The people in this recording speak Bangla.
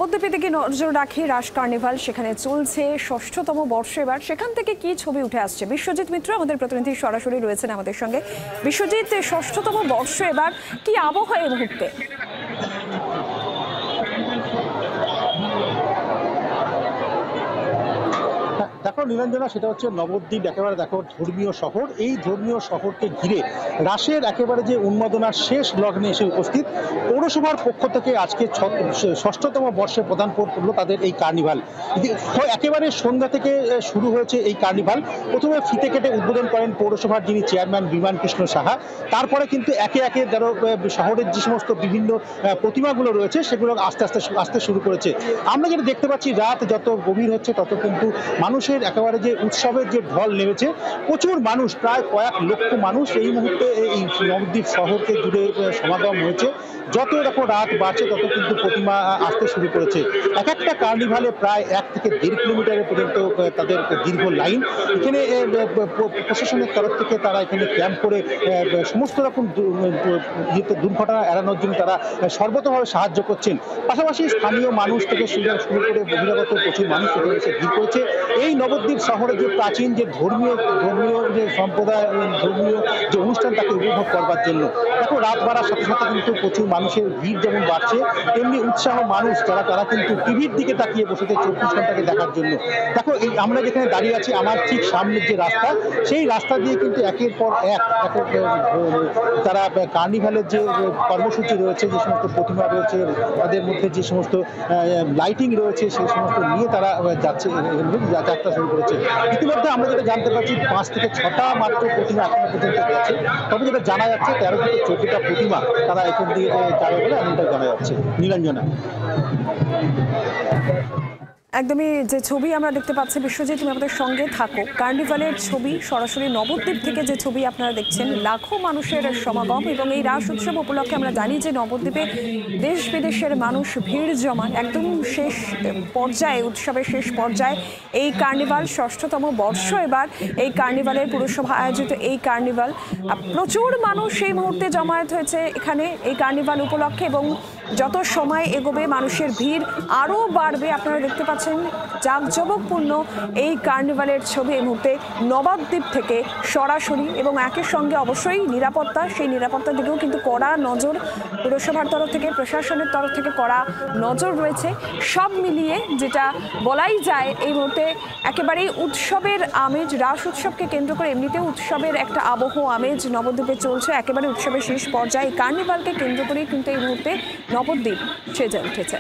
নবদ্বীপের দিকে নজর রাখি রাস কার্নিভাল, সেখানে চলছে ষষ্ঠতম বর্ষ এবার। সেখান থেকে কি ছবি উঠে আসছে? বিশ্বজিৎ মিত্র আমাদের প্রতিনিধি সরাসরি রয়েছেন আমাদের সঙ্গে। বিশ্বজিৎ, ষষ্ঠতম বর্ষ এবার, কি আবহাওয়া এই মুহূর্তে? দেখো নীলাঞ্জনা, সেটা হচ্ছে নবদ্বীপ, একেবারে দেখো ধর্মীয় শহর। এই ধর্মীয় শহরকে ঘিরে রাসের একেবারে যে উন্মাদনার শেষ লগ্নে এসে উপস্থিত। পৌরসভার পক্ষ থেকে আজকে ষষ্ঠতম বর্ষে প্রদান করলো তাদের এই কার্নিভাল। একেবারে সন্ধ্যা থেকে শুরু হয়েছে এই কার্নিভাল। প্রথমে ফিতে কেটে উদ্বোধন করেন পৌরসভার যিনি চেয়ারম্যান বিমান কৃষ্ণ সাহা। তারপরে কিন্তু একে একে যারা শহরের যে সমস্ত বিভিন্ন প্রতিমাগুলো রয়েছে সেগুলো আস্তে আস্তে আসতে শুরু করেছে। আমরা যেটা দেখতে পাচ্ছি, রাত যত গভীর হচ্ছে তত কিন্তু মানুষের একেবারে যে উৎসবের যে ঢল নেমেছে। প্রচুর মানুষ, প্রায় কয়েক লক্ষ মানুষ এই মুহূর্তে এই নবদ্বীপ শহরকে জুড়ে সমাগম হয়েছে। যত দেখো রাত বাড়ছে তত কিন্তু প্রতিমা আসতে শুরু করেছে। এক একটা কার্নিভালে প্রায় 1 থেকে 1.5 কিলোমিটার পর্যন্ত তাদের দীর্ঘ লাইন। এখানে প্রশাসনের তরফ থেকে তারা এখানে ক্যাম্প করে সমস্ত রকম দুর্ঘটনা এড়ানোর জন্য তারা সর্বতভাবে সাহায্য করছেন। পাশাপাশি স্থানীয় মানুষ থেকে শুরু করে বহিরাগত প্রচুর মানুষ এখানে এসে ভিড় করেছে। এই নবদ্বীপ শহরে যে প্রাচীন যে ধর্মীয় যে সম্প্রদায়, ধর্মীয় যে অনুষ্ঠান, তাকে উপভোগ করবার জন্য দেখো রাত বাড়ার সাথে সাথে কিন্তু প্রচুর মানুষের ভিড় যেমন বাড়ছে, তেমনি উৎসাহ মানুষ তারা কিন্তু টিভির দিকে তাকিয়ে বসেছে 24 ঘন্টাকে দেখার জন্য। দেখো এই আমরা যেখানে দাঁড়িয়ে আছি, আমার ঠিক সামনের যে রাস্তা, সেই রাস্তা দিয়ে কিন্তু একের পর এক তারা কার্নিভালের যে কর্মসূচি রয়েছে, যে সমস্ত প্রতিমা রয়েছে, তাদের মধ্যে যে সমস্ত লাইটিং রয়েছে, সেই সমস্ত নিয়ে তারা যাচ্ছে, যাত্রা শুরু করেছে। ইতিমধ্যে আমরা যেটা জানতে পারছি, 5 থেকে 6টা মাত্র প্রতিমা এখনো পর্যন্ত গেছে। তবে যেটা জানা যাচ্ছে 13 থেকে 14টা প্রতিমা তারা এখান দিয়ে যাবে বলে এমনটা জানা যাচ্ছে। নীলাঞ্জনা, একদমই যে ছবি আমরা দেখতে পাচ্ছি, বিশ্বজিৎ তুমি আমাদের সঙ্গে থাকো। কার্নিভালের ছবি, সরাসরি নবদ্বীপ থেকে যে ছবি আপনারা দেখছেন, লাখো মানুষের সমাগম। এবং এই রাস উৎসব উপলক্ষে আমরা জানি যে নবদ্বীপে দেশ বিদেশের মানুষ ভিড় জমান। একদম শেষ পর্যায়ে, উৎসবের শেষ পর্যায়ে এই কার্নিভাল, ষষ্ঠতম বর্ষ এবার। এই কার্নিভালের পুরসভা আয়োজিত এই কার্নিভাল, প্রচুর মানুষ এই মুহূর্তে জমায়েত হয়েছে এখানে এই কার্নিভাল উপলক্ষে। এবং যত সময় এগোবে মানুষের ভিড় আরও বাড়বে। আপনারা দেখতে পাচ্ছেন জাঁকজমকপূর্ণ এই কার্নিভালের ছবি এই মুহূর্তে নবদ্বীপ থেকে সরাসরি। এবং একের সঙ্গে অবশ্যই নিরাপত্তা, সেই নিরাপত্তার দিকেও কিন্তু কড়া নজর পুরসভার তরফ থেকে, প্রশাসনের তরফ থেকে কড়া নজর রয়েছে। সব মিলিয়ে যেটা বলাই যায়, এই মুহূর্তে একেবারেই উৎসবের আমেজ, রাস উৎসবকে কেন্দ্র করে এমনিতেও উৎসবের একটা আবহ আমেজ নবদ্বীপে চলছে। একেবারে উৎসবের শেষ পর্যায়ে কার্নিভালকে কেন্দ্র করেই কিন্তু এই মুহূর্তে নবদ্বীপ সেজে উঠেছে।